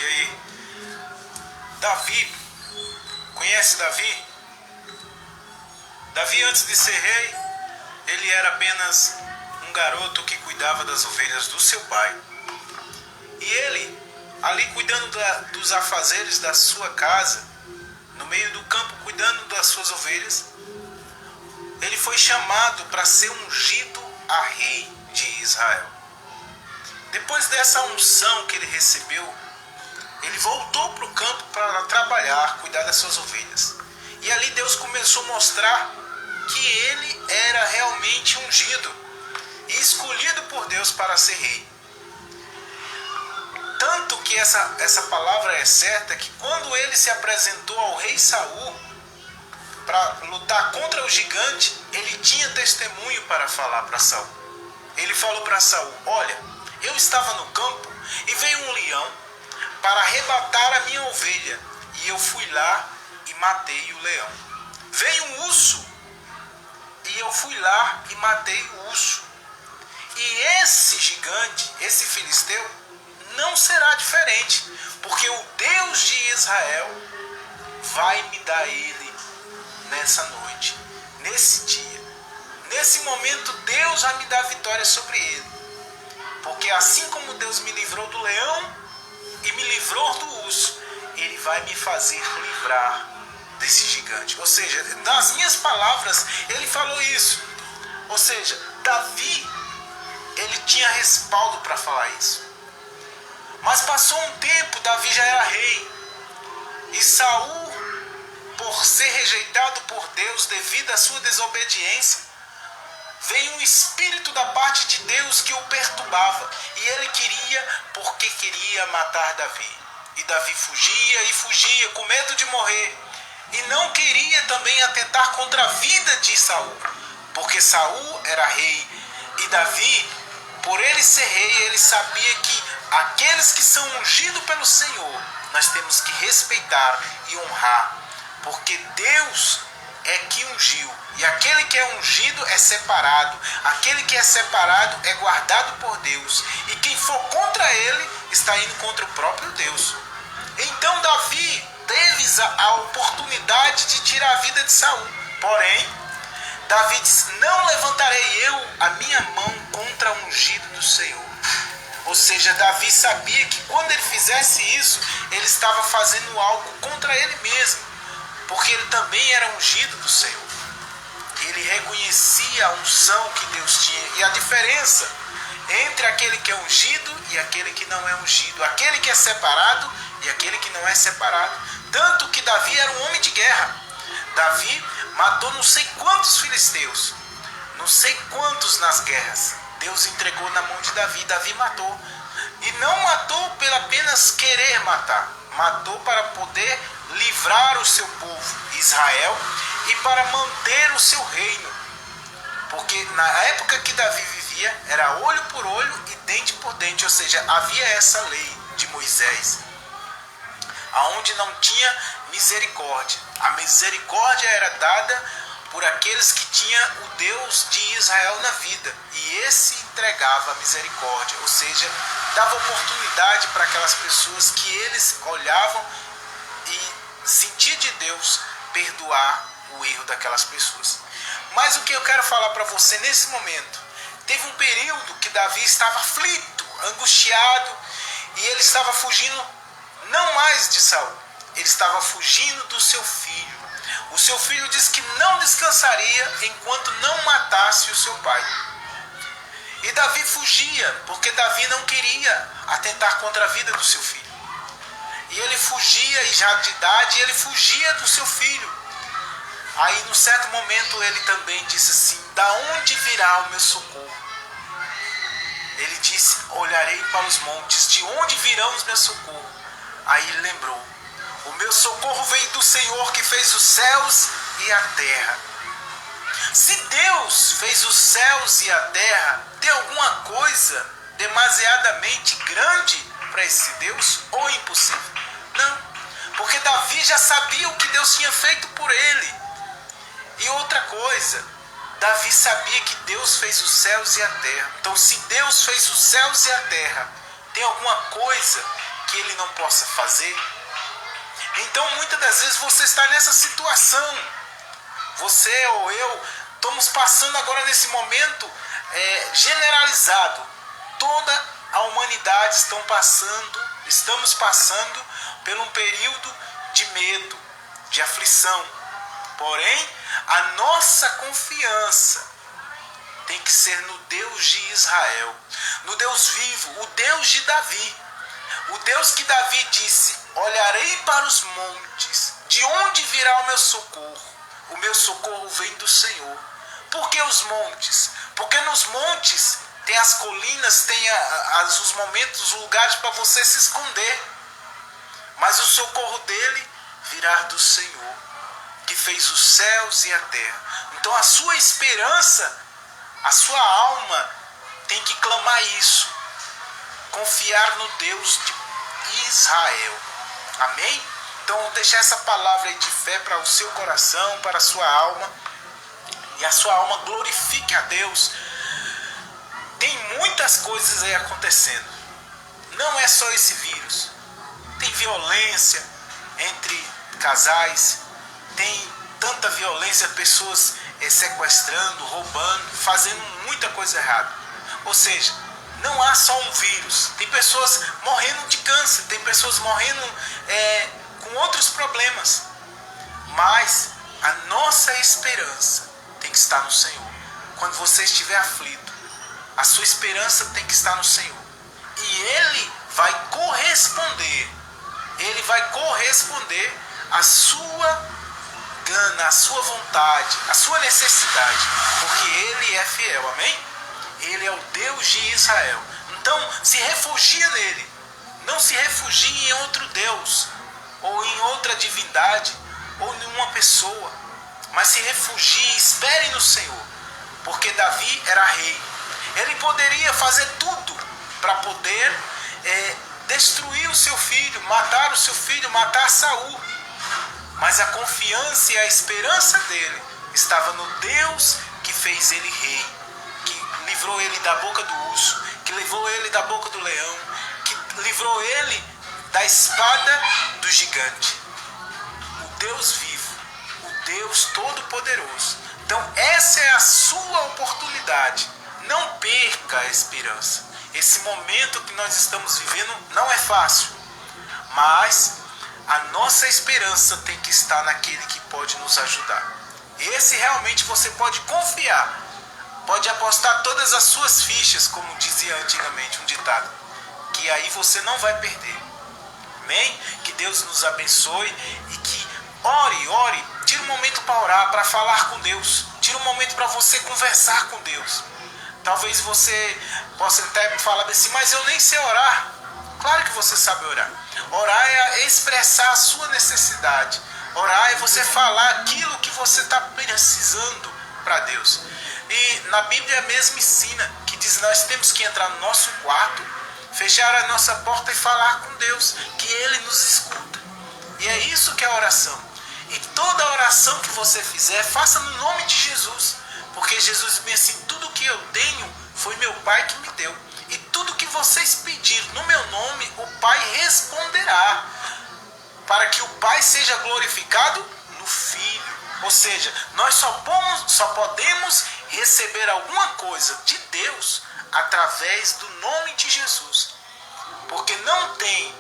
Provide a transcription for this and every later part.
E aí, Davi, conhece Davi? Davi, antes de ser rei, ele era apenas um garoto que cuidava das ovelhas do seu pai. E ele, ali cuidando dos afazeres da sua casa, no meio do campo cuidando das suas ovelhas, ele foi chamado para ser ungido a rei de Israel. Depois dessa unção que ele recebeu, ele voltou para o campo para trabalhar, cuidar das suas ovelhas. E ali Deus começou a mostrar que ele era realmente ungido e escolhido por Deus para ser rei. Tanto que essa palavra é certa, que quando ele se apresentou ao rei Saul para lutar contra o gigante, ele tinha testemunho para falar para Saul. Ele falou para Saul: olha, eu estava no campo e veio um leão para arrebatar a minha ovelha, e eu fui lá e matei o leão. Veio um urso e eu fui lá e matei o urso. E esse gigante, esse filisteu, não será diferente, porque o Deus de Israel vai me dar ele nessa noite, nesse dia. Nesse momento Deus vai me dar vitória sobre ele. Porque assim como Deus me livrou do leão e me livrou do urso, ele vai me fazer livrar desse gigante. Ou seja, nas minhas palavras, ele falou isso. Ou seja, Davi, ele tinha respaldo para falar isso. Mas passou um tempo, Davi já era rei. E Saul, por ser rejeitado por Deus devido à sua desobediência, veio um espírito da parte de Deus que o perturbava. E ele queria matar Davi. E Davi fugia e fugia com medo de morrer. E não queria também atentar contra a vida de Saul, porque Saul era rei. E Davi, por ele ser rei, ele sabia que aqueles que são ungidos pelo Senhor, nós temos que respeitar e honrar, porque Deus é que ungiu, e aquele que é ungido é separado, aquele que é separado é guardado por Deus, e quem for contra ele está indo contra o próprio Deus. Então Davi teve a oportunidade de tirar a vida de Saul, porém Davi disse: não levantarei eu a minha mão contra o ungido do Senhor. Ou seja, Davi sabia que quando ele fizesse isso, ele estava fazendo algo contra ele mesmo, porque ele também era ungido do Senhor. Ele reconhecia a unção que Deus tinha e a diferença entre aquele que é ungido e aquele que não é ungido, aquele que é separado e aquele que não é separado. Tanto que Davi era um homem de guerra. Davi matou não sei quantos filisteus, não sei quantos nas guerras. Deus entregou na mão de Davi, Davi matou. E não matou pelo apenas querer matar, matou para poder livrar o seu povo, Israel, e para manter o seu reino. Porque na época que Davi vivia, era olho por olho e dente por dente, ou seja, havia essa lei de Moisés, aonde não tinha misericórdia. A misericórdia era dada por aqueles que tinham o Deus de Israel na vida, e esse entregava a misericórdia, ou seja, dava oportunidade para aquelas pessoas que eles olhavam e sentir de Deus perdoar o erro daquelas pessoas. Mas o que eu quero falar para você nesse momento, teve um período que Davi estava aflito, angustiado, e ele estava fugindo não mais de Saul, ele estava fugindo do seu filho. O seu filho disse que não descansaria enquanto não matasse o seu pai. E Davi fugia, porque Davi não queria atentar contra a vida do seu filho. E ele fugia, e já de idade, ele fugia do seu filho. Aí, num certo momento, ele também disse assim: da onde virá o meu socorro? Ele disse: olharei para os montes, de onde virão os meus socorros? Aí ele lembrou: o meu socorro vem do Senhor que fez os céus e a terra. Se Deus fez os céus e a terra, tem alguma coisa demasiadamente grande para esse Deus ou impossível? Não, porque Davi já sabia o que Deus tinha feito por ele. E outra coisa, Davi sabia que Deus fez os céus e a terra. Então, se Deus fez os céus e a terra, tem alguma coisa que ele não possa fazer? Então muitas das vezes você está nessa situação. Você ou eu estamos passando agora nesse momento generalizado. Toda a humanidade estamos passando por um período de medo, de aflição. Porém, a nossa confiança tem que ser no Deus de Israel, no Deus vivo, o Deus de Davi. O Deus que Davi disse: olharei para os montes, de onde virá o meu socorro? O meu socorro vem do Senhor. Por que os montes? Porque nos montes tem as colinas, tem os momentos, os lugares para você se esconder. Mas o socorro dele virá do Senhor, que fez os céus e a terra. Então a sua esperança, a sua alma tem que clamar isso. Confiar no Deus de Israel. Amém? Então deixar essa palavra aí de fé para o seu coração, para a sua alma. E a sua alma glorifique a Deus. Tem muitas coisas aí acontecendo. Não é só esse vírus. Tem violência entre casais. Tem tanta violência, pessoas sequestrando, roubando, fazendo muita coisa errada. Ou seja, não há só um vírus. Tem pessoas morrendo de câncer, tem pessoas morrendo com outros problemas. Mas a nossa esperança tem que estar no Senhor. Quando você estiver aflito, a sua esperança tem que estar no Senhor. E Ele vai corresponder. Ele vai corresponder à sua gana, à sua vontade, à sua necessidade. Porque Ele é fiel, amém? Ele é o Deus de Israel. Então, se refugia nele. Não se refugie em outro Deus, ou em outra divindade, ou em uma pessoa. Mas se refugie, espere no Senhor. Porque Davi era rei. Ele poderia fazer tudo para poder destruir o seu filho, matar Saul. Mas a confiança e a esperança dele estava no Deus que fez ele rei, que livrou ele da boca do urso, que livrou ele da boca do leão, que livrou ele da espada do gigante. O Deus vivo, o Deus todo-poderoso. Então essa é a sua oportunidade. Não perca a esperança. Esse momento que nós estamos vivendo não é fácil, mas a nossa esperança tem que estar naquele que pode nos ajudar. Esse realmente você pode confiar, pode apostar todas as suas fichas, como dizia antigamente um ditado, que aí você não vai perder. Amém? Que Deus nos abençoe e que ore, tire um momento para orar, para falar com Deus, tire um momento para você conversar com Deus. Talvez você possa até falar assim, mas eu nem sei orar. Claro que você sabe orar. Orar é expressar a sua necessidade. Orar é você falar aquilo que você está precisando para Deus. E na Bíblia mesmo ensina que diz que nós temos que entrar no nosso quarto, fechar a nossa porta e falar com Deus, que Ele nos escuta. E é isso que é a oração. E toda oração que você fizer, faça no nome de Jesus. Porque Jesus disse assim, tudo que eu tenho foi meu Pai que me deu. E tudo que vocês pedirem no meu nome, o Pai responderá. Para que o Pai seja glorificado no Filho. Ou seja, nós só podemos receber alguma coisa de Deus através do nome de Jesus. Porque não tem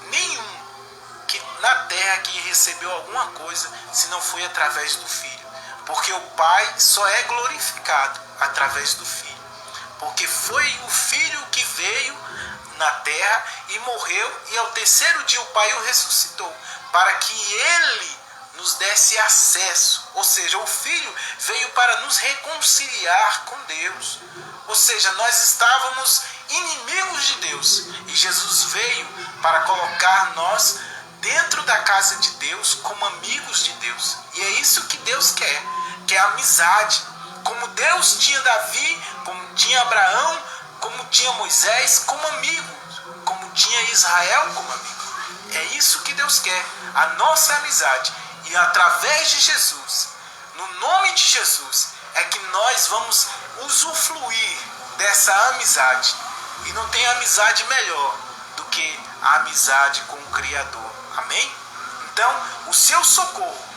nenhum que na terra que recebeu alguma coisa se não foi através do Filho. Porque o Pai só é glorificado através do Filho. Porque foi o Filho que veio na terra e morreu, e ao terceiro dia o Pai o ressuscitou, para que Ele nos desse acesso. Ou seja, o Filho veio para nos reconciliar com Deus. Ou seja, nós estávamos inimigos de Deus, e Jesus veio para colocar nós dentro da casa de Deus como amigos de Deus. E é isso que Deus quer, que é amizade. Como Deus tinha Davi, como tinha Abraão, como tinha Moisés como amigo, como tinha Israel como amigo. É isso que Deus quer, a nossa amizade. E através de Jesus, no nome de Jesus, é que nós vamos usufruir dessa amizade. E não tem amizade melhor do que a amizade com o Criador. Amém? Então, o seu socorro